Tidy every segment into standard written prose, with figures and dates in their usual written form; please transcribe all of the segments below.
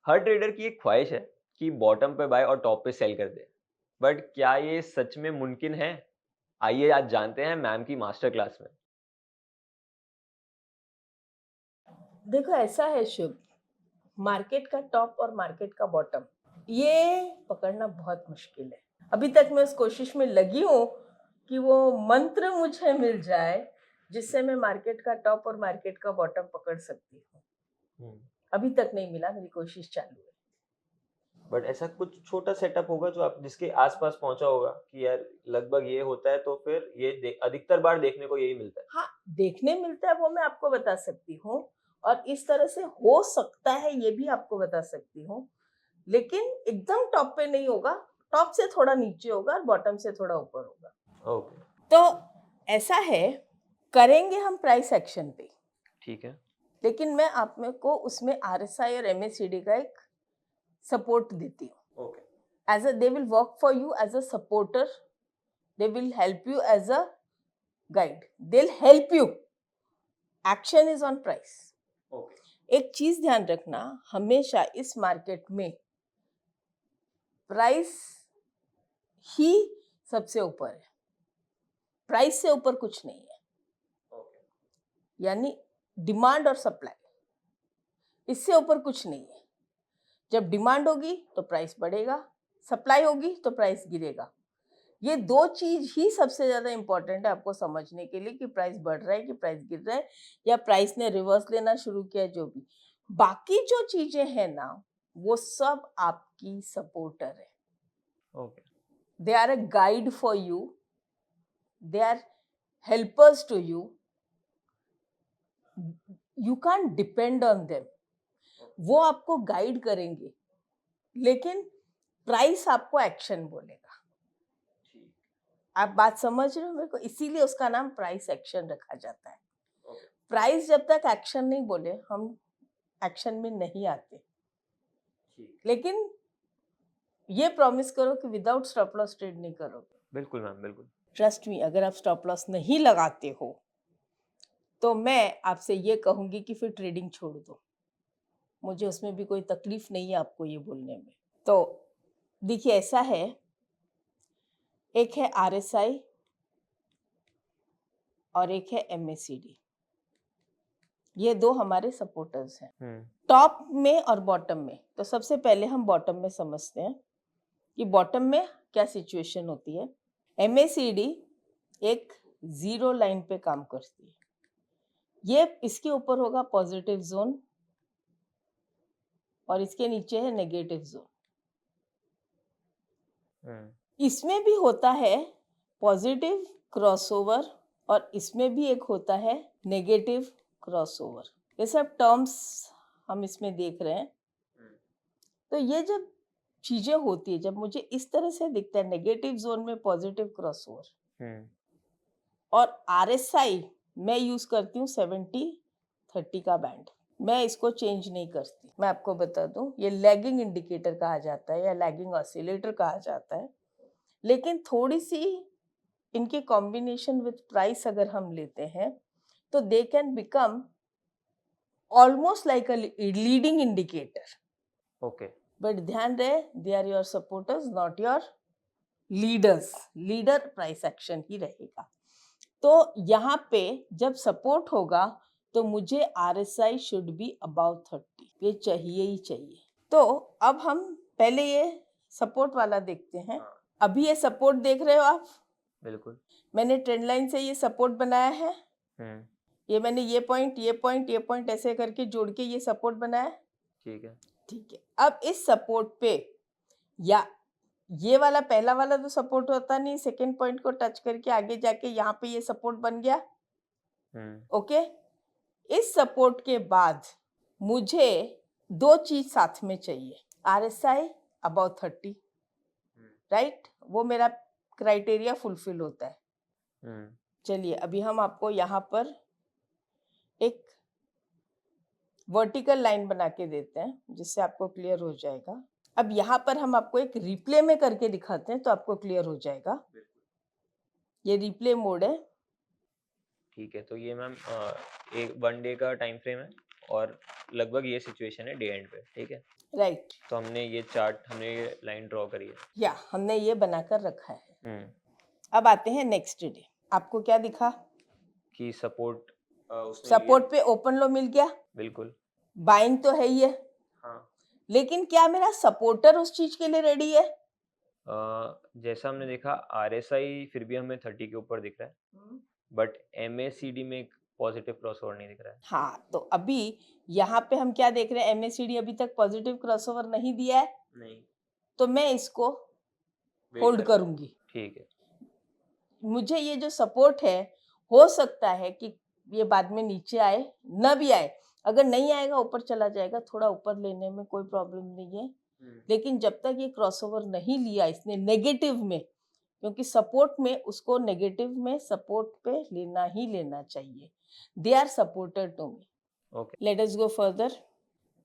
हर trader की एक ख्वाहिश है कि बॉटम पे बाय और टॉप पे सेल कर दे। बट क्या ये सच में मुमकिन है? आइए आज जानते हैं मैम की मास्टर क्लास में। देखो ऐसा है शुभ, मार्केट का टॉप और मार्केट का बॉटम ये पकड़ना बहुत मुश्किल है। अभी तक मैं उस कोशिश में लगी हूँ कि वो मंत्र मुझे मिल जाए जिससे मैं मार्केट का टॉप और मार्केट का बॉटम पकड़ सकती हूँ। हम्म। अभी तक नहीं मिला, मेरी कोशिश चालू है। बट ऐसा कुछ छोटा सेटअप होगा जो आप जिसके आसपास पहुंचा होगा कि यार लगभग ये होता है तो फिर अधिकतर बार देखने को यही मिलता है। हाँ, देखने मिलता है वो मैं आपको बता सकती हूँ, और इस तरह से हो सकता है ये भी आपको बता सकती हूँ, लेकिन एकदम टॉप पे नहीं होगा। टॉप से थोड़ा नीचे होगा और बॉटम से थोड़ा ऊपर होगा। ओके। तो ऐसा है, करेंगे हम प्राइस एक्शन पे, ठीक है। लेकिन मैं आप में को उसमें आरएसआई और एमएसीडी का एक सपोर्ट देती हूँ। Okay. As a they will work for you as a supporter, they will help you as a guide, they will help you. Action is on price. Okay. एक चीज ध्यान रखना, हमेशा इस मार्केट में प्राइस ही सबसे ऊपर है, प्राइस से ऊपर कुछ नहीं है। ओके। यानी डिमांड और सप्लाई, इससे ऊपर कुछ नहीं है। जब डिमांड होगी तो प्राइस बढ़ेगा, सप्लाई होगी तो प्राइस गिरेगा। ये दो चीज ही सबसे ज्यादा इंपॉर्टेंट है आपको समझने के लिए कि प्राइस बढ़ रहा है कि प्राइस गिर रहा है या प्राइस ने रिवर्स लेना शुरू किया, जो भी। बाकी जो चीजें हैं ना, वो सब आपकी सपोर्टर है। Okay. They are a guide for you, they are helpers to you, you can depend on them. वो आपको गाइड करेंगे, लेकिन प्राइस आपको एक्शन बोलेगा। आप बात समझ रहे हो मेरे को? इसीलिए उसका नाम प्राइस एक्शन रखा जाता है। प्राइस जब तक एक्शन नहीं बोले, हम एक्शन में नहीं आते। लेकिन ये प्रॉमिस करो कि विदाउट स्टॉप लॉस ट्रेड नहीं करोगे। बिल्कुल मैम, बिल्कुल। ट्रस्ट मी, अगर आप स्टॉप लॉस नहीं लगाते हो तो मैं आपसे ये कहूंगी कि फिर ट्रेडिंग छोड़ दो। मुझे उसमें भी कोई तकलीफ नहीं है आपको ये बोलने में। तो देखिए ऐसा है, एक है आरएसआई और एक है एमएसीडी। ये दो हमारे सपोर्टर्स हैं टॉप में और बॉटम में। तो सबसे पहले हम बॉटम में समझते हैं कि बॉटम में क्या सिचुएशन होती है। एमएसीडी एक जीरो लाइन पे काम करती है। ये इसके ऊपर होगा पॉजिटिव जोन और इसके नीचे है नेगेटिव जोन। इसमें भी होता है पॉजिटिव क्रॉसओवर और इसमें भी एक होता है नेगेटिव क्रॉसओवर। ये सब टर्म्स हम इसमें देख रहे हैं। तो ये जब चीजें होती है, जब मुझे इस तरह से दिखता है नेगेटिव जोन में पॉजिटिव क्रॉसओवर, और आरएसआई मैं यूज करती हूँ 70-30 का बैंड। मैं इसको चेंज नहीं करती। मैं आपको बता दूं, ये लैगिंग इंडिकेटर कहा जाता है या लैगिंग ऑसिलेटर कहा जाता है, लेकिन थोड़ी सी इनके कॉम्बिनेशन विद प्राइस अगर हम लेते हैं तो they can become almost like a leading indicator. Okay. But ध्यान रहे, they are your supporters not your leaders. Leader price action ही रहेगा। तो यहाँ पे जब सपोर्ट होगा तो मुझे आरएसआई शुड बी अबाउट 30, ये चाहिए ही चाहिए। तो अब हम पहले ये सपोर्ट वाला देखते हैं। अभी ये सपोर्ट देख रहे हो आप? बिल्कुल। मैंने ट्रेंड लाइन से ये सपोर्ट बनाया है। ये मैंने ये पॉइंट ये पॉइंट ये पॉइंट ऐसे करके जोड़ के ये सपोर्ट बनाया। ठीक है। ठीक है, अब इस सपोर्ट पे या ये वाला पहला वाला तो सपोर्ट होता नहीं, सेकेंड पॉइंट को टच करके आगे जाके यहाँ पे ये सपोर्ट बन गया। ओके, इस सपोर्ट के बाद मुझे दो चीज साथ में चाहिए। आरएसआई अबाउट 30, राइट, वो मेरा क्राइटेरिया फुलफिल होता है। चलिए अभी हम आपको यहाँ पर एक वर्टिकल लाइन बना के देते हैं जिससे आपको क्लियर हो जाएगा। अब यहाँ पर हम आपको एक रिप्ले में करके दिखाते हैं तो आपको क्लियर हो जाएगा। ये रिप्ले मोड है। ठीक है, तो ये मैम एक 1 डे का टाइम फ्रेम है और लगभग ये सिचुएशन है डे एंड पे, ठीक है। राइट। तो हमने ये लाइन ड्रॉ करी है। या हमने ये बनाकर रखा है। हम्म, अब आते हैं नेक्स्ट डे। आपको क्या दिखा? कि सपोर्ट उसने लिया। सपोर्ट पे ओपन लो मिल गया, बिल्कुल। बाइंग तो है ही है, हाँ। लेकिन क्या मेरा सपोर्टर उस चीज के लिए रेडी है? जैसा हमने देखा RSI फिर भी हमें 30 के ऊपर दिख रहा है, बट MACD में एक पॉजिटिव क्रॉसओवर नहीं दिख रहा है। हाँ, तो अभी यहाँ पे हम क्या देख रहे हैं? MACD अभी तक पॉजिटिव क्रॉसओवर नहीं दिया है, नहीं। तो मैं इसको वेट होल्ड कर। करूंगी। ठीक है। मुझे ये जो सपोर्ट है, हो सकता है कि ये बाद में नीचे आए, न भी आए। अगर नहीं आएगा, ऊपर चला जाएगा, थोड़ा ऊपर लेने में कोई प्रॉब्लम नहीं है। लेकिन जब तक ये क्रॉसओवर नहीं लिया इसने नेगेटिव में, क्योंकि सपोर्ट में उसको नेगेटिव में सपोर्ट पे लेना ही लेना चाहिए। They are supported to me. Okay. Let us go further.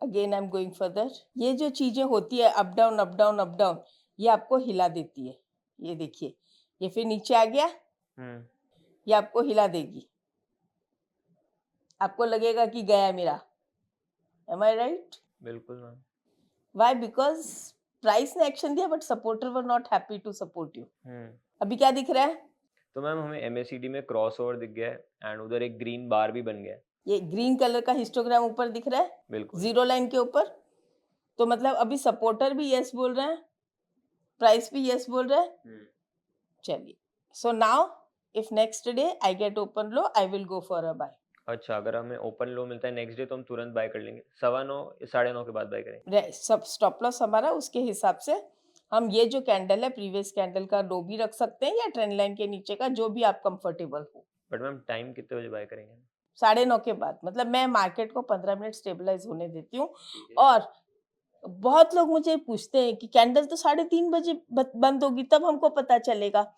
Again I am going further. ये जो चीजें होती है up down up down up down, ये आपको हिला देती है। ये देखिए, ये फिर नीचे आ गया, ये आपको हिला देगी। आपको लगेगा कि गया मेरा। Am I right? बिल्कुल मैम। वाई? बिकॉज प्राइस ने एक्शन दिया, but supporter were not happy to support you. अभी क्या दिख रहा है? तो मैम हमें MACD में क्रॉसओवर दिख गया है एंड उधर एक ग्रीन बार भी बन गया है। ये ग्रीन कलर का हिस्टोग्राम ऊपर दिख रहा है, बिल्कुल। जीरो लाइन के ऊपर। तो मतलब अभी सपोर्टर भी यस बोल रहे हैं, प्राइस भी यस बोल रहा है। चलिए, so now if next day I get open low, I will go for a buy. अच्छा, अगर हमें ओपन लो मिलता है नेक्स्ट डे तो हम तुरंत बाय कर लेंगे, 9:15 9:30 के बाद बाय करेंगे। सब स्टॉप लॉस हमारा उसके हिसाब से हम ये जो कैंडल है प्रीवियस कैंडल का लो भी रख सकते हैं, या ट्रेंड लाइन के नीचे का, जो भी आप कंफर्टेबल हो। बट मैम टाइम कितने बजे बाय करेंगे? 9:30 के बाद। मतलब मैं मार्केट को 15 मिनट स्टेबलाइज होने देती हूँ। और बहुत लोग मुझे पूछते हैं कि कैंडल तो 3:30 बजे बंद होगी, तब हमको पता चलेगा।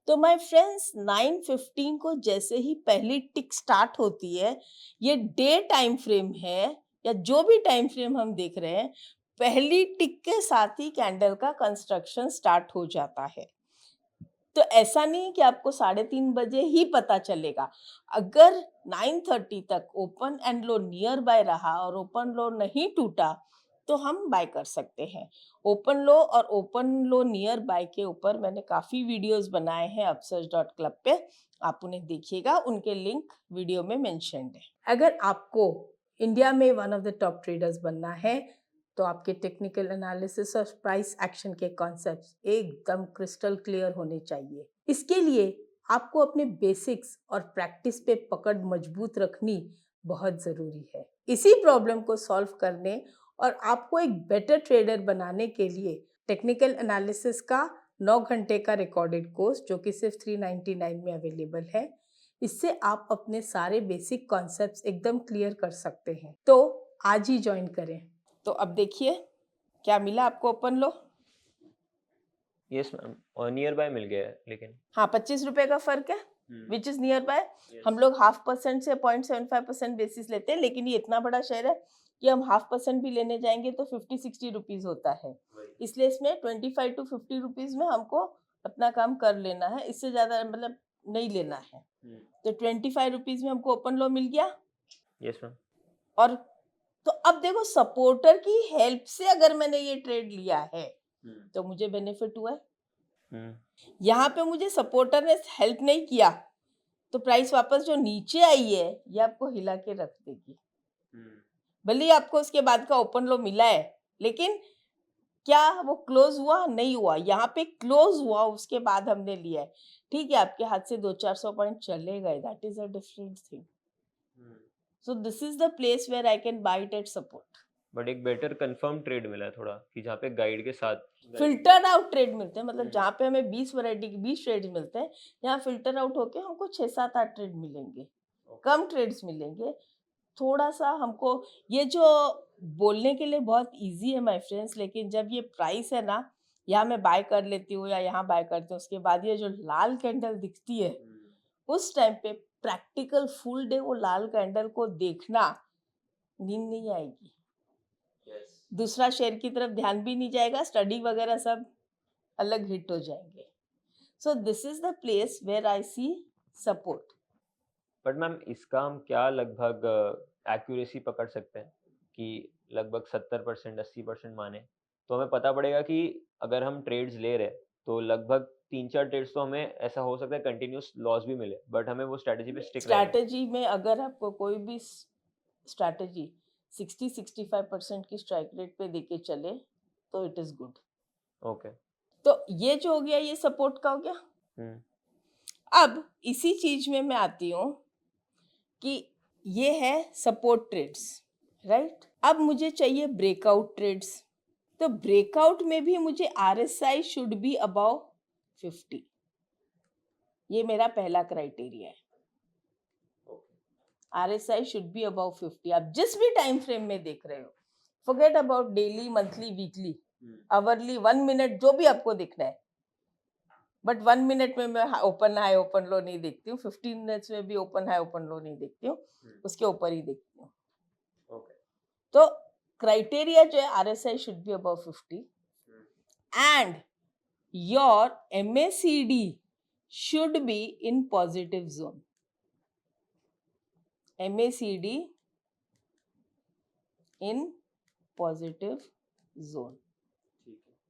तो माय फ्रेंड्स, 9:15 को जैसे ही पहली टिक स्टार्ट होती है, ये डे टाइम फ्रेम है या जो भी टाइम फ्रेम हम देख रहे हैं, पहली टिक के साथ ही कैंडल का कंस्ट्रक्शन स्टार्ट हो जाता है। तो ऐसा नहीं कि आपको 3:30 बजे ही पता चलेगा। अगर 9:30 तक open and low near bye रहा और ओपन लो नहीं टूटा, तो हम बाय कर सकते हैं। ओपन लो और ओपन लो नियर बाय के ऊपर मैंने काफी वीडियोस बनाए हैं upsurge.club पे, आप उन्हें देखिएगा, उनके लिंक वीडियो में मेंशन्ड है। अगर आपको इंडिया में one of the top traders बनना है, तो आपके टेक्निकल एनालिसिस और प्राइस एक्शन के कॉन्सेप्ट्स एकदम क्रिस्टल क्लियर होने चाहिए। इसके लिए आपको अपने बेसिक्स और प्रैक्टिस पे पकड़ मजबूत रखनी बहुत जरूरी है। इसी प्रॉब्लम को सॉल्व करने और आपको एक बेटर ट्रेडर बनाने के लिए टेक्निकल एनालिसिस का 9 घंटे का रिकॉर्डेड कोर्स, जो कि सिर्फ 399 में अवेलेबल है, इससे आप अपने सारे बेसिक कॉन्सेप्ट्स एकदम क्लियर कर सकते हैं। तो आज ही ज्वाइन करें। तो अब देखिए क्या मिला आपको ओपन लो। यस मैम, और नियर बाय मिल गया है लेकिन। हाँ, 25 रुपए का फर्क है, विच इज नियर बाय। हम लोग 0.5% से 0.75% बेसिस लेते हैं, लेकिन ये इतना बड़ा शेयर है कि हम 0.5% भी लेने जाएंगे तो 50-60 रुपीज होता है। इसलिए इसमें 25 to 50 रुपीज में हमको अपना काम कर लेना है, इससे ज्यादा मतलब नहीं लेना है। तो 25 रुपीज में हमको ओपन लो मिल गया। Yes ma'am. और तो अब देखो, सपोर्टर की हेल्प से अगर मैंने ये ट्रेड लिया है तो मुझे बेनिफिट हुआ है। यहाँ पे मुझे सपोर्टर ने हेल्प नहीं किया, तो प्राइस वापस जो नीचे आई है ये आपको हिला के रख देगी। भले ही आपको उसके बाद का ओपन लो मिला है, लेकिन क्या वो क्लोज हुआ? नहीं हुआ। यहाँ पे क्लोज हुआ, उसके बाद हमने लिया है। ठीक है, आपके हाथ से 200-400 पॉइंट चले गए, that is a different thing. So this is the place where I can buy it at support. But एक बेटर कंफर्म ट्रेड मिला है थोड़ा, कि जहाँ पे गाइड के साथ फिल्टर आउट ट्रेड मिलते हैं, मतलब जहाँ पे हमें 20 वैरायटी के 20 ट्रेड्स मिलते हैं, यहाँ फिल्टर आउट होके हमको 6-7-8 ट्रेड मिलेंगे, कम ट्रेड्स मिलेंगे। थोड़ा सा हमको ये जो बोलने के लिए बहुत इजी है माय फ्रेंड्स, लेकिन जब ये प्राइस है ना, यहाँ मैं बाय कर लेती हूँ या यहाँ बाय करती हूँ, उसके बाद ये जो लाल कैंडल दिखती है, उस टाइम पे प्रैक्टिकल फुल डे वो लाल कैंडल को देखना, नींद नहीं आएगी। दूसरा शेयर की तरफ ध्यान भी नहीं जाएगा, स्टडी वगैरह सब अलग हिट हो जाएंगे। So this is the place where I see support. But ma'am इसका हम क्या लगभग एक्यूरेसी पकड़ सकते हैं कि लगभग 70% 80% माने, तो हमें पता पड़ेगा कि अगर हम ट्रेड्स ले रहे हैं तो लगभग 3-4 ट्रेड्स तो हमें ऐसा हो सकता है कंटिन्यूस लॉस भी मिले, बट हमें वो स्ट्रैटेजी पे स्टिक रहना है। स्ट्रैटेजी में अगर आपको कोई भी स्ट्रैटेजी 60-65% की स्ट्राइक रेट पे देके चले तो इट इज गुड। ओके। तो ये जो हो गया ये सपोर्ट का हो गया। हम्म। अब इसी चीज में मैं आती हूँ कि ये है सपोर्ट ट्रेड्स, राइट। अब मुझे चाहिए ब्रेकआउट ट्रेड्स। तो ब्रेकआउट में भी मुझे RSI शुड बी अबव 50। ये मेरा पहला क्राइटेरिया है। RSI should be above 50। आप जिस भी टाइम फ्रेम में देख रहे हो, forget about daily, monthly, weekly, hourly, 1 minute, जो भी आपको दिखना है। बट 1 मिनट में मैं ओपन हाई ओपन लो नहीं देखती हूँ, 15 मिनट्स में भी ओपन हाई ओपन लो नहीं देखती हूँ, उसके ऊपर ही देखती हूँ। ओके। तो क्राइटेरिया जो है RSI should be above 50 and your MACD should be in positive zone. MACD in positive zone.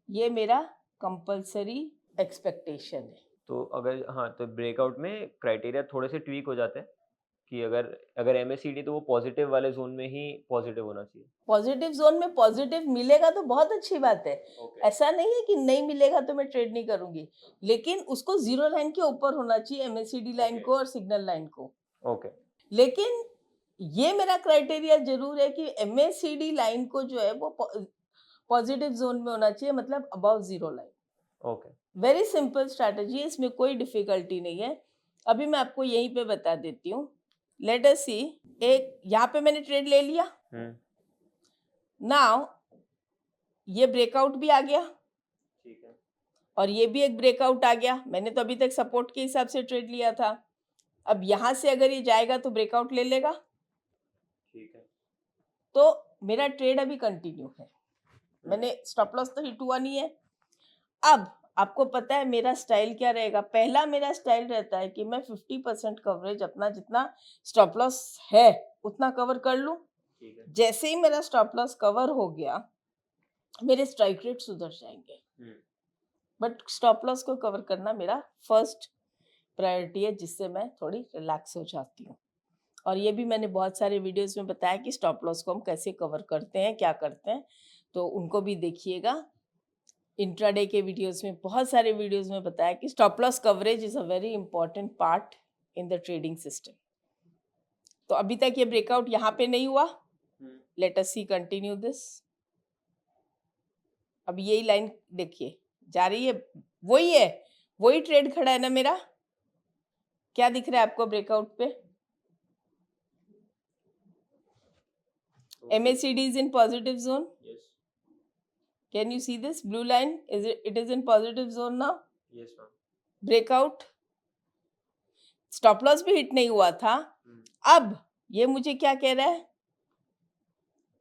ये मेरा कंपल्सरी एक्सपेक्टेशन है। तो अगर हाँ, तो ब्रेकआउट में क्राइटेरिया थोड़े से ट्वीक हो जाते हैं कि अगर अगर MACD तो वो पॉजिटिव वाले जोन में ही पॉजिटिव होना चाहिए। पॉजिटिव जोन में पॉजिटिव मिलेगा तो बहुत अच्छी बात है। ओके। ऐसा नहीं है कि नहीं मिलेगा तो मैं ट्रेड नहीं करूंगी, लेकिन उसको जीरो लाइन के ऊपर होना चाहिए, MACD लाइन Okay. को और सिग्नल लाइन को। ओके। लेकिन ये मेरा क्राइटेरिया जरूर है कि MACD लाइन को जो है वो पॉजिटिव जोन में होना चाहिए, मतलब above zero line. Okay. Very simple strategy है, इसमें कोई डिफिकल्टी नहीं है। अभी मैं आपको यहीं पे बता देती हूँ। लेट अस सी, एक यहाँ पे मैंने ट्रेड ले लिया। नाउ ये ब्रेकआउट भी आ गया ठीक है। और ये भी एक ब्रेकआउट आ गया। मैंने तो अभी तक सपोर्ट के हिसाब से ट्रेड लिया था। अब यहाँ से अगर ये जाएगा तो ब्रेकआउट ले लेगा, ठीक है। तो मेरा ट्रेड अभी कंटिन्यू है। मैंने स्टॉप लॉस तो हिट हुआ नहीं है। अब आपको पता है मेरा स्टाइल क्या रहेगा। पहला मेरा स्टाइल रहता है कि मैं 50% कवरेज अपना जितना स्टॉप लॉस है उतना कवर कर लूं। ठीक है। जैसे ही मेरा स्टॉप लॉस कवर हो गया, मेरे स्ट्राइक रेट सुधर जाएंगे। बट स्टॉप लॉस को कवर करना मेरा फर्स्ट प्रायोरिटी है, जिससे मैं थोड़ी रिलैक्स हो जाती हूँ। और ये भी मैंने बहुत सारे वीडियोस में बताया कि स्टॉप लॉस को हम कैसे कवर करते हैं, क्या करते हैं, तो उनको भी देखिएगा। इंट्राडे के वीडियोस में, बहुत सारे वीडियोस में बताया कि stop loss coverage is a very important part in the trading system. तो अभी तक ये ब्रेकआउट यहाँ पे नहीं हुआ। Let us see continue this. अब यही लाइन देखिए जा रही है, वही ट्रेड खड़ा है ना मेरा। क्या दिख रहा है आपको ब्रेकआउट पे? MACD is in positive zone. Yes. Can you see this blue line? It is in positive zone now. Yes, ma'am. Breakout, stop loss भी हिट नहीं हुआ था। अब ये मुझे क्या कह रहा है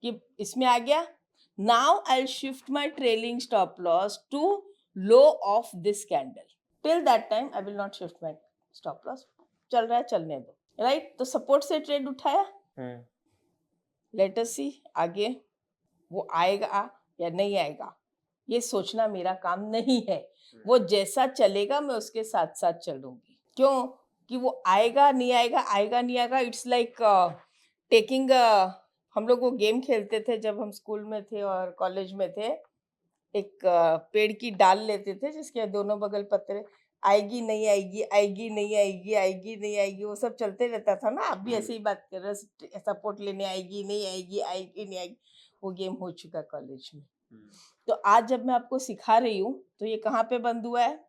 कि इसमें आ गया। Now I shift my trailing stop loss to low of this candle. Till that time I will not shift my stop loss. चल रहा है, चलने दो, राइट। तो सपोर्ट से ट्रेड उठाया। लेट अस सी आगे वो आएगा या नहीं आएगा, ये सोचना मेरा काम नहीं है। वो जैसा चलेगा मैं उसके साथ साथ चलूंगी। क्यों कि वो आएगा नहीं आएगा, आएगा नहीं आएगा, इट्स लाइक टेकिंग। हम लोग वो गेम खेलते थे जब हम स्कूल में थे और कॉलेज में थे। एक पेड़ की डाल लेते थे जिसके दोनों बगल पत्ते, आएगी नहीं आएगी, आएगी नहीं आएगी, आएगी नहीं आएगी, वो सब चलते रहता था ना। आप भी ऐसे ही बात कर रहे हो, सपोर्ट लेने आएगी नहीं आएगी, आएगी नहीं आएगी। वो गेम हो चुका कॉलेज में। तो आज जब मैं आपको सिखा रही हूँ तो ये कहाँ पे बंद हुआ है?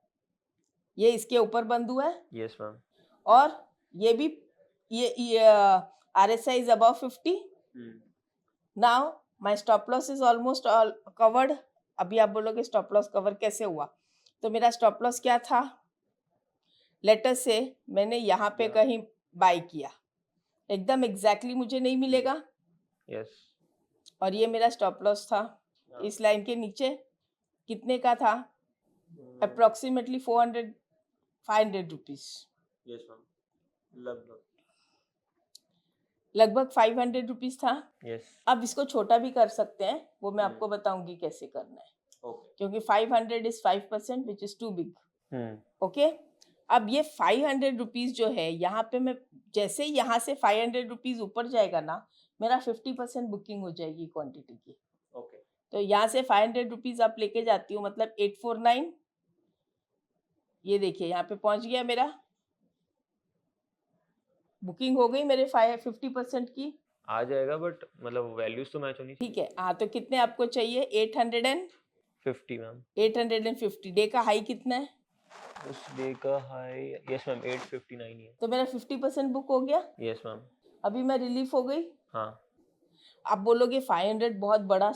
ये इसके ऊपर बंद हुआ है। Yes ma'am. और ये भी ये RSI is above 50. Now my stop loss is almost all covered. अभी आप बोलोगे स्टॉप लॉस कवर कैसे हुआ? तो मेरा स्टॉप लॉस क्या था? लेटर से मैंने यहाँ पे कहीं बाय किया, एकदम एग्जैक्टली मुझे नहीं मिलेगा। यस। और ये मेरा स्टॉप लॉस था इस लाइन के नीचे। कितने का था? Approximately 400-500 rupees. यस मैम, लगभग। लगभग 500 रुपीज था। यस। अब इसको छोटा भी कर सकते हैं, वो मैं हम्म। आपको बताऊंगी कैसे करना है, ओके। क्योंकि 500 is 5% which is too big. Hmm. Okay, अब ये 500 रुपीज जो है यहाँ पे मैं जैसे ही यहाँ से 500 रुपीज ऊपर जाएगा ना, मेरा 50% बुकिंग हो जाएगी क्वांटिटी की। ओके। तो यहाँ से 500 रुपीज आप लेके जाती हूँ, मतलब 849, ये देखिए यहाँ पे पहुंच गया मेरा, बुकिंग हो गई मेरे 50% की। आ जाएगा बट मतलब वैल्यूज तो मैच होनी ठीक चाहिए। है, हाँ, तो कितने आपको चाहिए? 50 मैम। 850। डे का हाई कितना है? उस डे का हाई, यस मैम, 859 ही है। तो मेरा 50% बुक हो गया, यस मैम। अभी मैं रिलीफ हो गई। हाँ। आप बोलोगे 500 बहुत बड़ा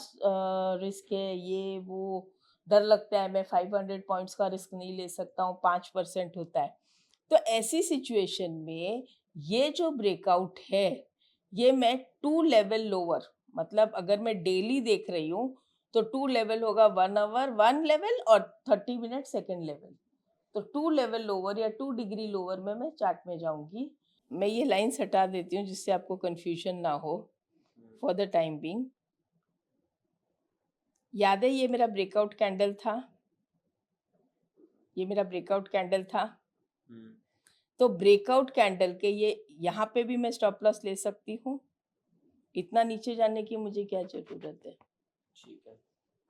रिस्क है, ये वो, डर लगता है, मैं 500 पॉइंट्स का रिस्क नहीं ले सकता हूँ, 5% होता है। तो ऐसी सिचुएशन में ये जो ब्रेकआउट है, ये मैं 2 लेवल लोअर, मतलब अगर मैं डेली देख रही हूँ तो 2 लेवल होगा, 1 आवर 1 लेवल और 30 मिनट सेकेंड लेवल। तो 2 लेवल लोअर या 2 डिग्री लोअर में मैं चार्ट में जाऊंगी। मैं ये लाइन्स हटा देती हूँ जिससे आपको कंफ्यूजन ना हो फॉर द टाइम बीइंग। याद है ये मेरा ब्रेकआउट कैंडल था, ये मेरा ब्रेकआउट कैंडल था। तो ब्रेकआउट कैंडल के ये यहाँ पे भी मैं स्टॉप लॉस ले सकती हूँ, इतना नीचे जाने की मुझे क्या जरूरत है। ठीक है।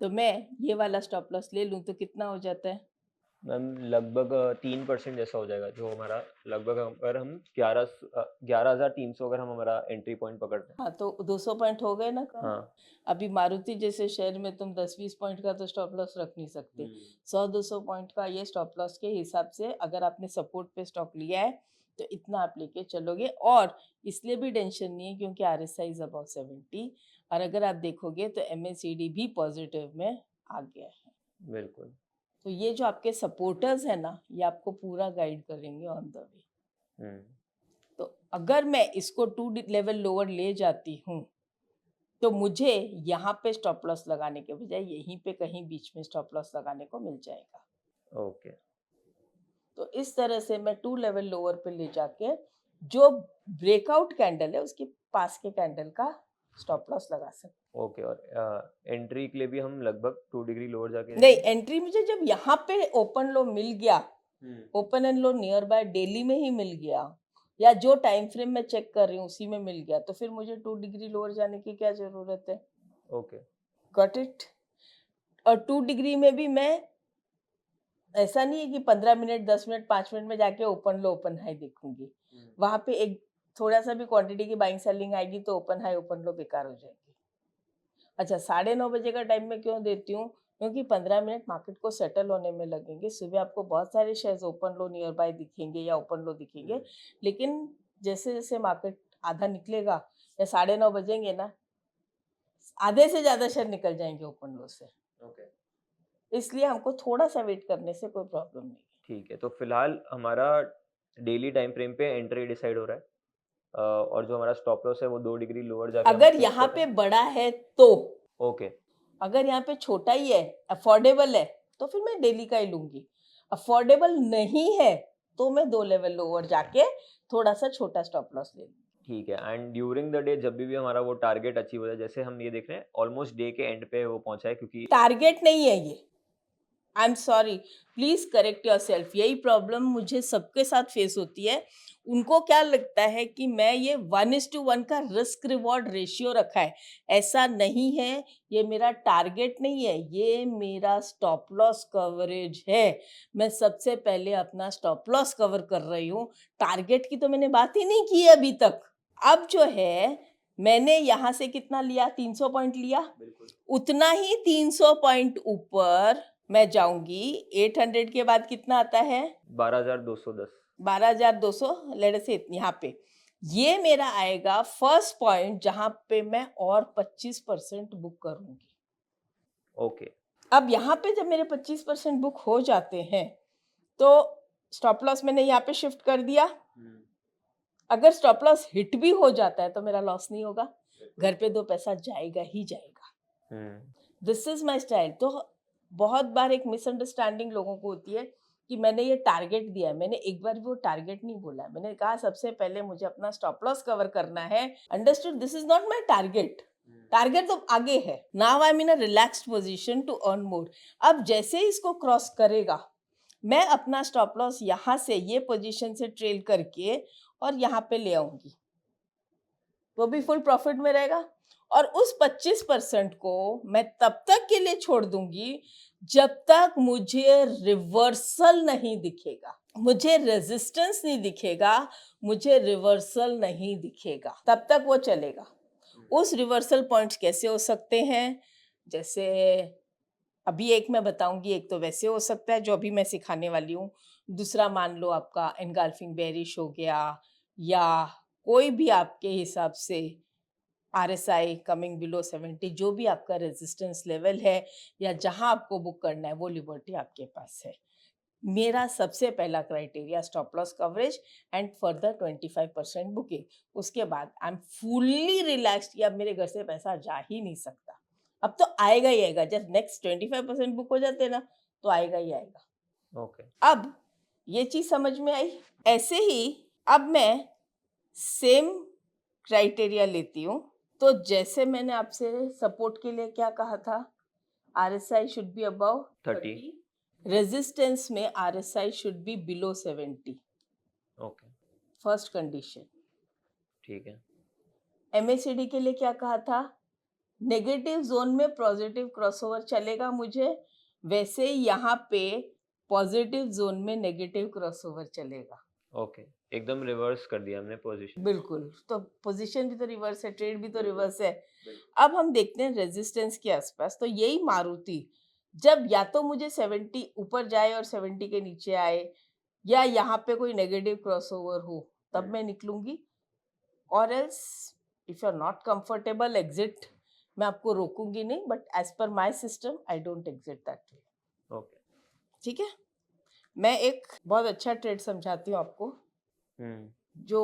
तो मैं ये वाला स्टॉप लॉस ले लूँ तो कितना हो जाता है? मैम लगभग 3% जैसा हो जाएगा, जो हमारा लगभग, अगर हम 11,300 अगर हम हमारा एंट्री पॉइंट पकड़ते हैं। हाँ, तो 200 पॉइंट हो गए ना कम। हाँ। अभी मारुति जैसे शहर में तुम 10-20 पॉइंट का तो स्टॉप लॉस रख नहीं सकते। 100-200 पॉइंट का ये स्टॉप लॉस के हिसाब से अगर आपने सपोर्ट पे स्टॉक लिया है तो इतना आप लेके चलोगे, और इसलिए भी टेंशन नहीं है क्योंकि RSI इज अबाउट 70, और अगर आप देखोगे तो MACD भी पॉजिटिव में आ गया है। बिल्कुल। तो ये जो आपके सपोर्टर्स है ना, ये आपको पूरा गाइड करेंगे ऑन द वे। तो अगर मैं इसको 2 लेवल लोअर ले जाती हूँ तो मुझे यहाँ पे स्टॉप लॉस लगाने के बजाय यहीं पे कहीं बीच में स्टॉप लॉस लगाने को मिल जाएगा। ओके। तो इस तरह से मैं 2 लेवल लोअर पे ले जाके जो ब्रेकआउट कैंडल है उसके पास के कैंडल का स्टॉप लॉस लगा सकते। ओके। और एंट्री के लिए भी हम लगभग 2 डिग्री लोअर जाके नहीं, एंट्री मुझे जब यहाँ पे ओपन लो मिल गया, hmm. Open and low near by daily में ही मिल गया, या जो टाइम फ्रेम में चेक कर रही हूँ उसी में मिल गया, तो फिर मुझे 2 डिग्री लोअर जाने की क्या जरूरत है? ओके। Got it? और 2 डिग्री में भी मैं, ऐसा नहीं है कि 15 मिनट 10 मिनट 5 मिनट में जाके ओपन लो ओपन हाई देखूंगी। वहां पे एक थोड़ा सा भी क्वांटिटी की बाइंग सेलिंग आएगी तो ओपन हाई ओपन लो बेकार हो जाएगी। अच्छा, 9:30 बजे का टाइम में क्यों देती हूँ? क्योंकि 15 मिनट मार्केट को सेटल होने में लगेंगे। सुबह आपको बहुत सारे शेयर्स ओपन लो नियर बाय दिखेंगे या ओपन लो दिखेंगे, लेकिन जैसे जैसे मार्केट आधा निकलेगा या 9:30 बजेंगे ना, आधे से ज्यादा शेयर निकल जाएंगे ओपन लो से। ओके। इसलिए हमको थोड़ा सा वेट करने से कोई प्रॉब्लम नहीं। ठीक है, तो फिलहाल हमारा डेली टाइम फ्रेम पे एंट्री डिसाइड हो रहा है, और जो हमारा स्टॉप लॉस है वो 2 डिग्री लोअर जाके हम अगर फिक्स यहाँ करते पे हैं। बड़ा है तो, ओके। अगर यहाँ पे छोटा ही है, अफोर्डेबल है, तो फिर मैं डेली का ही लूंगी। अफोर्डेबल नहीं है तो मैं 2 लेवल लोअर जाके थोड़ा सा छोटा स्टॉप लॉस ले लूंगी। ठीक है। एंड ड्यूरिंग द डे जब भी हमारा वो टारगेट अचीव हो जाए, जैसे हम ये देख रहे हैं ऑलमोस्ट डे के एंड पे वो पहुंचा है, क्योंकि टारगेट नहीं है ये, I am sorry, please correct your self. यही प्रॉब्लम मुझे सबके साथ फेस होती है। उनको क्या लगता है कि मैं ये 1:1 का रिस्क रिवॉर्ड रेशियो रखा है, ऐसा नहीं है। ये मेरा टारगेट नहीं है, ये मेरा स्टॉप लॉस कवरेज है। मैं सबसे पहले अपना स्टॉप लॉस कवर कर रही हूँ, टारगेट की तो मैंने बात ही नहीं की है अभी तक। अब जो है, मैंने यहाँ से कितना लिया? 300 पॉइंट लिया, उतना ही 300 पॉइंट ऊपर मैं जाऊंगी। 800 के बाद कितना आता है? 12,210। 12,200, लेट से यहाँ पे ये मेरा आएगा फर्स्ट पॉइंट जहां पे मैं और 25% बुक करूंगी। ओके। अब यहाँ पे जब मेरे 25% बुक हो जाते हैं तो स्टॉप लॉस मैंने यहाँ पे शिफ्ट कर दिया। अगर स्टॉप लॉस हिट भी हो जाता है तो मेरा लॉस नहीं होगा, घर पे 2 पैसा जाएगा ही जाएगा। This is my style. तो बहुत बार एक मिसअंडरस्टैंडिंग लोगों को होती है कि मैंने ये टारगेट दिया है, मैंने एक बार भी वो टारगेट नहीं बोला है। मैंने कहा सबसे पहले मुझे अपना स्टॉप लॉस कवर करना है। Understood, this is not my target. Target तो आगे है। Now I am in a relaxed position to earn more. अब जैसे ही इसको क्रॉस करेगा, मैं अपना स्टॉप लॉस यहाँ से ये पोजीशन से ट्रेल करके और यहाँ पे ले आऊंगी, वो भी फुल प्रॉफिट में रहेगा। और उस 25% को मैं तब तक के लिए छोड़ दूंगी जब तक मुझे रिवर्सल नहीं दिखेगा, मुझे रेजिस्टेंस नहीं दिखेगा, मुझे रिवर्सल नहीं दिखेगा, तब तक वो चलेगा। उस रिवर्सल पॉइंट्स कैसे हो सकते हैं? जैसे अभी एक मैं बताऊंगी, एक तो वैसे हो सकता है जो अभी मैं सिखाने वाली हूँ। दूसरा मान लो आपका एनगल्फिंग बेरिश हो गया, या कोई भी आपके हिसाब से RSI कमिंग बिलो 70, जो भी आपका रेजिस्टेंस लेवल है या जहां आपको बुक करना है वो लिबर्टी आपके पास है। मेरा सबसे पहला criteria stop loss coverage and further 25% booking. उसके बाद आई एम फुल्ली रिलैक्स्ड कि अब मेरे घर से पैसा जा ही नहीं सकता। अब तो आएगा ही आएगा, जब नेक्स्ट 25% बुक हो जाते ना तो आएगा ही आएगा। ओके। अब ये चीज समझ में आई। ऐसे ही अब मैं सेम क्राइटेरिया लेती हूँ। तो जैसे मैंने आपसे सपोर्ट के लिए क्या कहा था, RSI should be above 30। Resistance में RSI should be below 70। Okay, first condition. ठीक है। MACD के लिए क्या कहा था, नेगेटिव जोन में पॉजिटिव क्रॉसओवर चलेगा मुझे, वैसे यहाँ पे पॉजिटिव जोन में नेगेटिव क्रॉसओवर चलेगा। ओके, एकदम रिवर्स कर दिया हमने पोजीशन। बिल्कुल, तो पोजीशन भी तो रिवर्स है, ट्रेड भी तो रिवर्स है। अब हम देखते हैं रेजिस्टेंस के आसपास। तो यही मारुति जब या तो मुझे 70 ऊपर जाए और 70 के नीचे आए, या यहाँ पे कोई नेगेटिव क्रॉसओवर हो, तब मैं निकलूंगी। और else if you are not comfortable exit, मैं आपको रोकूंगी नहीं, but as per my system I don't exit that way. Okay. ठीक है, मैं एक बहुत अच्छा ट्रेड समझाती हूँ आपको, जो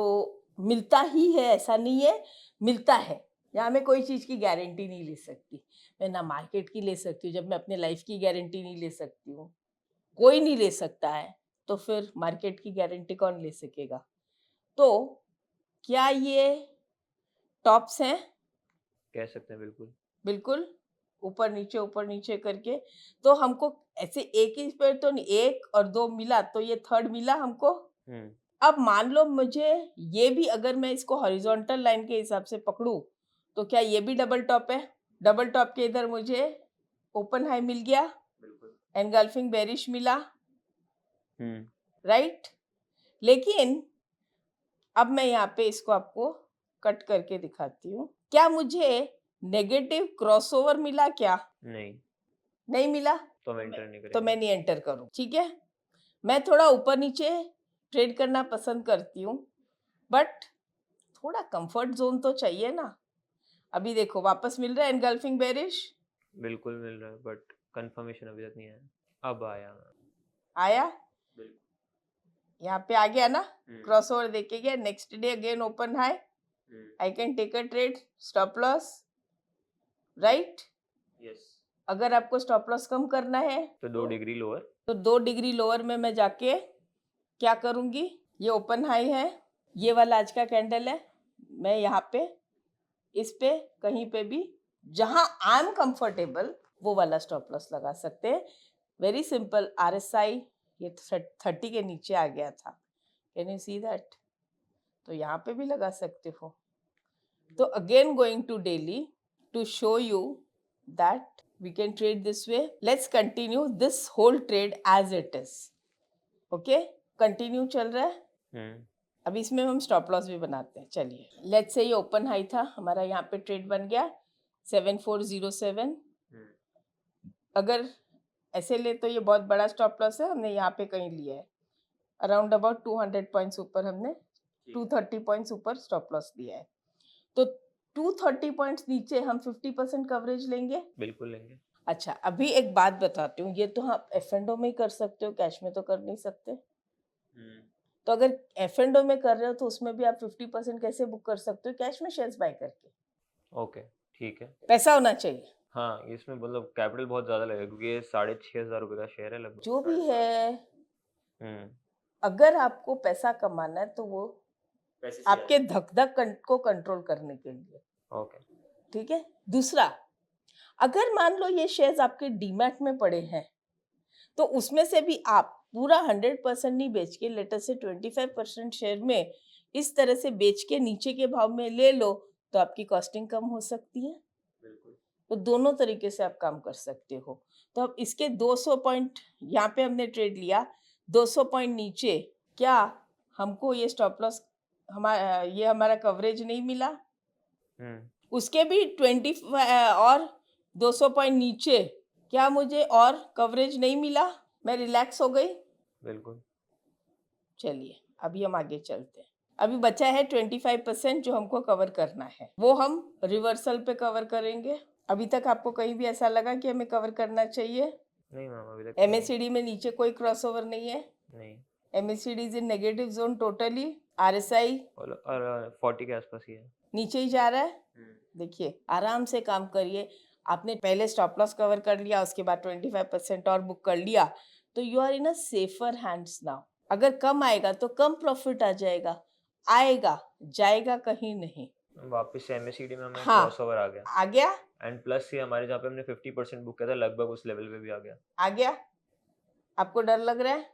मिलता ही है, ऐसा नहीं है, मिलता है। यहाँ मैं कोई चीज की गारंटी नहीं ले सकती, मैं ना मार्केट की ले सकती हूँ। जब मैं अपने लाइफ की गारंटी नहीं ले सकती हूँ, कोई नहीं ले सकता है, तो फिर मार्केट की गारंटी कौन ले सकेगा? तो क्या ये टॉप्स हैं? कह सकते हैं, बिल्कुल। बिल्कुल, ऊपर नीचे करके। तो हमको ऐसे एक ही पे तो नहीं, एक और दो मिला तो ये थर्ड मिला हमको। अब मान लो मुझे ये भी, अगर मैं इसको हॉरिजॉन्टल लाइन के हिसाब से पकड़ूं, तो क्या ये भी डबल टॉप है? डबल टॉप के इधर मुझे ओपन हाई मिल गया, एनगल्फिंग बेरिश मिला, राइट। लेकिन अब मैं यहाँ पे इसको आपको कट करके दिखाती हूँ। क्या मुझे नेगेटिव क्रॉसओवर मिला? क्या नहीं मिला? तो मैं एंटर नहीं तो करेंगे। मैं नहीं एंटर करूँ। ठीक है, मैं थोड़ा ऊपर नीचे ट्रेड करना पसंद करती हूँ, बट थोड़ा कंफर्ट जोन तो चाहिए ना। अभी देखो वापस मिल रहा है एनगल्फिंग बेरिश। बिल्कुल मिल रहा है, बट कंफर्मेशन अभी तक नहीं आया। अब आया। आया, यहाँ पे आ गया ना, क्रॉसओवर देखे गया। Next day again open high, I can take a trade, stop loss, right. Yes. अगर आपको स्टॉप लॉस कम करना है तो 2 डिग्री लोअर, तो 2 डिग्री लोअर में मैं जाके क्या करूंगी, ये ओपन हाई है, ये वाला आज का कैंडल है, मैं यहाँ पे इस पे कहीं पे भी जहां आई एम कंफर्टेबल वो वाला स्टॉप लॉस लगा सकते हैं। Very simple. RSI ये 30 के नीचे आ गया था, कैन यू सी दैट? तो यहाँ पे भी लगा सकते हो। तो again going to daily to show you that we can trade this way. Let's continue this whole trade as it is. Okay, continue चल रहा है। अब इसमें हम स्टॉप लॉस भी बनाते हैं। चलिए, लेट्स से ये ओपन हाई था हमारा, यहाँ पे ट्रेड बन गया 7407। अगर ऐसे ले तो ये बहुत बड़ा स्टॉप लॉस है, हमने यहाँ पे कहीं लिया है अराउंड अबाउट 200 पॉइंट्स ऊपर, हमने 230 पॉइंट्स ऊपर स्टॉप लॉस लिया है। तो 230 पॉइंट्स नीचे हम 50% कवरेज लेंगे। बिल्कुल लेंगे। अच्छा, अभी एक बात बताती हूँ, ये तो आप F&O में ही कर सकते हो, कैश में तो कर नहीं सकते। तो अगर F&O में कर रहे हो तो उसमें भी आप 50% कैसे बुक कर सकते हो? कैश में शेयर्स बाय करके। ओके, ठीक है। पैसा होना चाहिए। हाँ, इसमें मतलब कैपिटल बहुत ज्यादा लगेगा, क्योंकि ये 6,500 रुपए का शेयर है लगभग। जो भी है, हम्म। अगर आपको पैसा कमाना है तो वो पैसे से आपके धक-धक को कंट्रोल करने के लिए, ओके। ठीक है? दूसरा, अगर मान लो ये शेयर्स आपके डीमैट में पड़े हैं, तो उसमें से भी आप पूरा 100% नहीं बेच के लेट अस से 25% शेयर में इस तरह से बेच के नीचे के भाव में ले लो, तो आपकी कॉस्टिंग कम हो सकती है। बिल्कुल। तो दोनों तरीके से आप काम कर सकते हो। तो अब इसके 200 पॉइंट यहाँ पे हमने ट्रेड लिया, 200 पॉइंट नीचे क्या हमको ये स्टॉप लॉस ये हमारा कवरेज नहीं मिला? उसके भी 20 और 200 पॉइंट नीचे क्या मुझे और कवरेज नहीं मिला? मैं रिलैक्स हो गई? बिल्कुल। चलिए अभी हम आगे चलते हैं। अभी बचा है 25% जो हमको कवर करना है, वो हम रिवर्सल पे कवर करेंगे। अभी तक आपको कहीं भी ऐसा लगा कि हमें कवर करना चाहिए? नहीं मैम, अभी तक तो नहीं। MACD में नीचे कोई क्रॉसओवर नहीं है। नहीं। MACD is in negative zone totally. RSI और 40 के आसपास ही है। नीचे ही जा रहा है। देखिए आराम से काम करिए। आपने पहले स्टॉप लॉस कवर कर लिया, उसके बाद 25% और बुक कर लिया, तो you are in a safer hands now. अगर कम आएगा तो कम प्रॉफिट आ जाएगा, आएगा जाएगा कहीं नहीं। वापस से MACD में हमें हाँ, क्रॉसओवर आ गया। आ गया। एंड प्लस से हमारे जहाँ पे हमने 50% बुक किया था, लगभग उस लेवल पे भी आ गया। आ गया। आपको डर लग रहा है?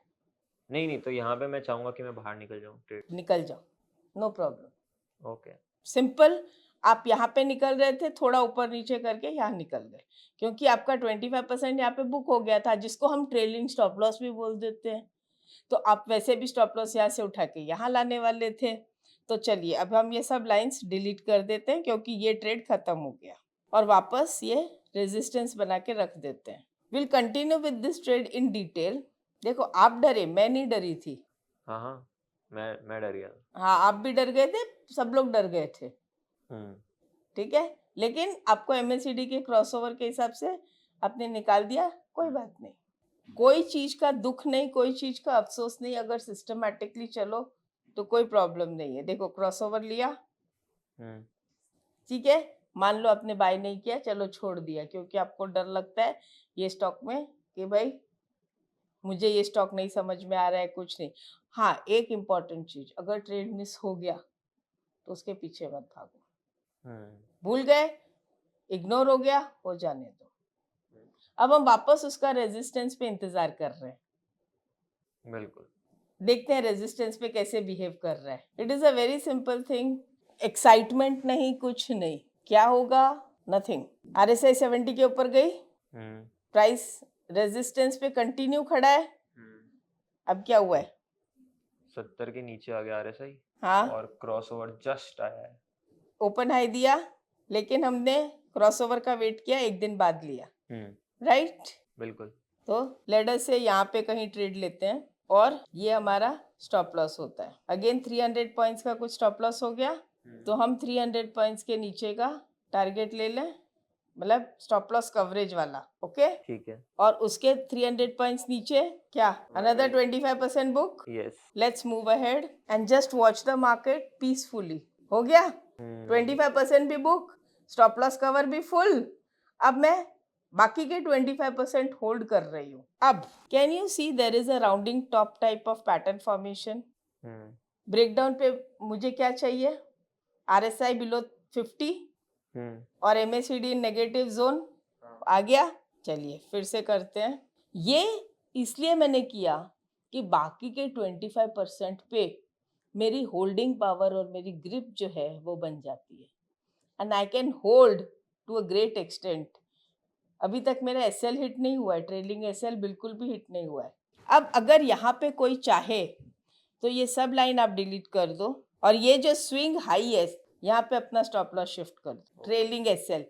नहीं नहीं, तो यहाँ पे मैं चाहूंगा कि मैं बाहर निकल जाऊँ ट्रेड। निकल जाओ, नो प्रॉब्लम। ओके। सिंपल। आप यहाँ पे निकल रहे थे, थोड़ा ऊपर नीचे करके यहाँ निकल गए, क्योंकि आपका 25% यहाँ पे बुक हो गया था, जिसको हम ट्रेलिंग स्टॉप लॉस भी बोल देते हैं। तो आप वैसे भी स्टॉप लॉस यहाँ से उठा के यहाँ लाने वाले थे। तो चलिए अब हम ये सब लाइंस डिलीट कर देते हैं, क्योंकि ये ट्रेड खत्म हो गया, और वापस ये रेजिस्टेंस बना के रख देते हैं। Will continue with this trade in detail. देखो आप डरे, मैं नहीं डरी थी। हाँ हाँ, मैं डर गया। हाँ, आप भी डर गए थे, सब लोग डर गए थे, हम्म। ठीक है। लेकिन आपको MACD के क्रॉसओवर के हिसाब से आपने निकाल दिया, कोई बात नहीं। कोई चीज का दुख नहीं, कोई चीज का अफसोस नहीं। अगर सिस्टमैटिकली चलो तो कोई प्रॉब्लम नहीं है। देखो क्रॉसओवर लिया, ठीक है। मान लो आपने बाय नहीं किया, चलो छोड़ दिया, क्योंकि आपको डर लगता है ये स्टॉक में कि भाई मुझे ये स्टॉक नहीं समझ में आ रहा है, कुछ नहीं। हाँ, एक इम्पॉर्टेंट चीज, अगर ट्रेड मिस हो गया तो उसके पीछे मत भागो। भूल गए, इग्नोर हो गया, हो जाने दो। अब हम वापस उसका रेजिस्टेंस पे इंतजार कर रहे हैं। बिल्कुल। देखते हैं रेजिस्टेंस पे कैसे बिहेव कर रहा है। It is a very simple thing. Excitement नहीं, कुछ नहीं। क्या होगा? नथिंग। RSI 70 के ऊपर गई, प्राइस रेजिस्टेंस पे कंटिन्यू खड़ा है। अब क्या हुआ है? 70 के नीचे आ गया RSI। हाँ, और क्रॉसओवर जस्ट आया है। ओपन हाई दिया, लेकिन हमने क्रॉसओवर का वेट किया, एक दिन बाद लिया, राइट? बिल्कुल। तो लेटर से यहाँ पे कहीं ट्रेड लेते हैं, और ये हमारा स्टॉप लॉस होता है। अगेन 300 पॉइंट्स का कुछ स्टॉप लॉस हो गया, तो हम 300 पॉइंट्स के नीचे का टारगेट ले लें, मतलब स्टॉप लॉस कवरेज वाला, ओके? ठीक है। और उसके 300 पॉइंट्स नीचे क्या? Another 25% book. Yes. Let's move ahead and just watch the market peacefully. हो गया? 25% भी बुक, स्टॉप लॉस कवर भी फुल। अब मैं बाकी के 25% होल्ड कर रही हूँ। अब can you see there is a rounding top type of pattern formation. Breakdown पे मुझे क्या चाहिए? RSI बिलो 50 और MACD नेगेटिव जोन आ गया। चलिए फिर से करते हैं। ये इसलिए मैंने किया कि बाकी के 25% पे मेरी होल्डिंग पावर और मेरी ग्रिप जो है वो बन जाती है, and I can hold to a great extent. अभी तक मेरा SL हिट नहीं हुआ है, ट्रेलिंग SL बिल्कुल भी हिट नहीं हुआ है। अब अगर यहाँ पे कोई चाहे तो ये सब लाइन आप डिलीट कर दो, और ये जो स्विंग हाई है यहाँ पे अपना स्टॉप लॉस शिफ्ट कर दो, ट्रेलिंग SL।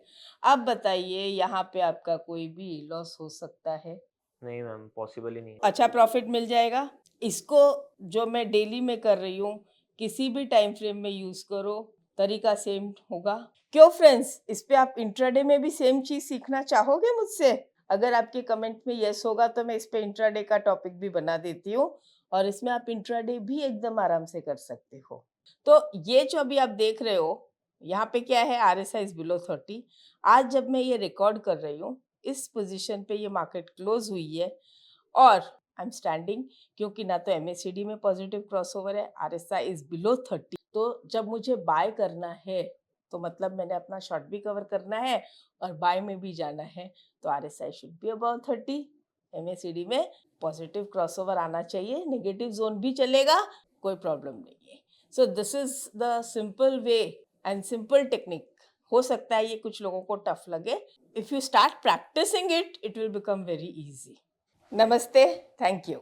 अब बताइए यहाँ पे आपका कोई भी लॉस हो सकता है? नहीं मैम, पॉसिबल ही नहीं है। अच्छा प्रॉफिट मिल जाएगा। इसको जो मैं डेली में कर रही हूँ, किसी भी टाइम फ्रेम में यूज करो, तरीका सेम होगा। क्यों फ्रेंड्स, इस पे आप इंट्राडे में भी सेम चीज सीखना चाहोगे मुझसे? अगर आपके कमेंट में यस होगा तो मैं इस पे इंट्राडे का टॉपिक भी बना देती हूँ, और इसमें आप इंट्राडे भी एकदम आराम से कर सकते हो। तो ये जो अभी आप देख रहे हो, यहाँ पे क्या है? RSI is below 30। आज जब मैं ये रिकॉर्ड कर रही हूँ, इस पोजीशन पे ये मार्केट क्लोज हुई है, और आई एम स्टैंडिंग, क्योंकि ना तो MACD में पॉजिटिव क्रॉसओवर है, RSI इज बिलो 30। तो जब मुझे बाय करना है तो मतलब मैंने अपना शॉर्ट भी कवर करना है और बाय में भी जाना है, तो RSI should be about 30, MACD में पॉजिटिव क्रॉसओवर आना चाहिए, नेगेटिव जोन भी चलेगा, कोई प्रॉब्लम नहीं है। So this is the simple way and simple technique. हो सकता है ये कुछ लोगों को टफ लगे, if you start practising it, it will become very easy. नमस्ते, थैंक यू।